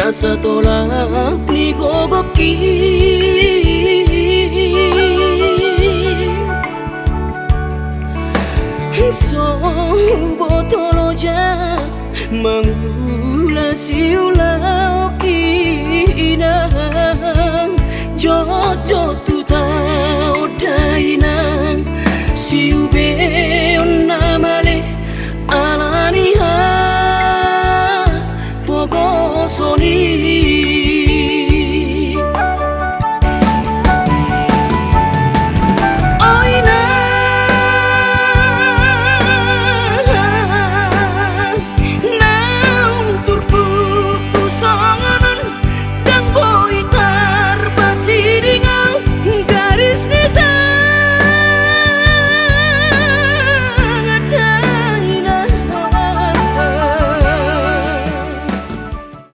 rasa tolak ni gogoki so botoloja mangula siulau kinang jojo tu tau dainang siu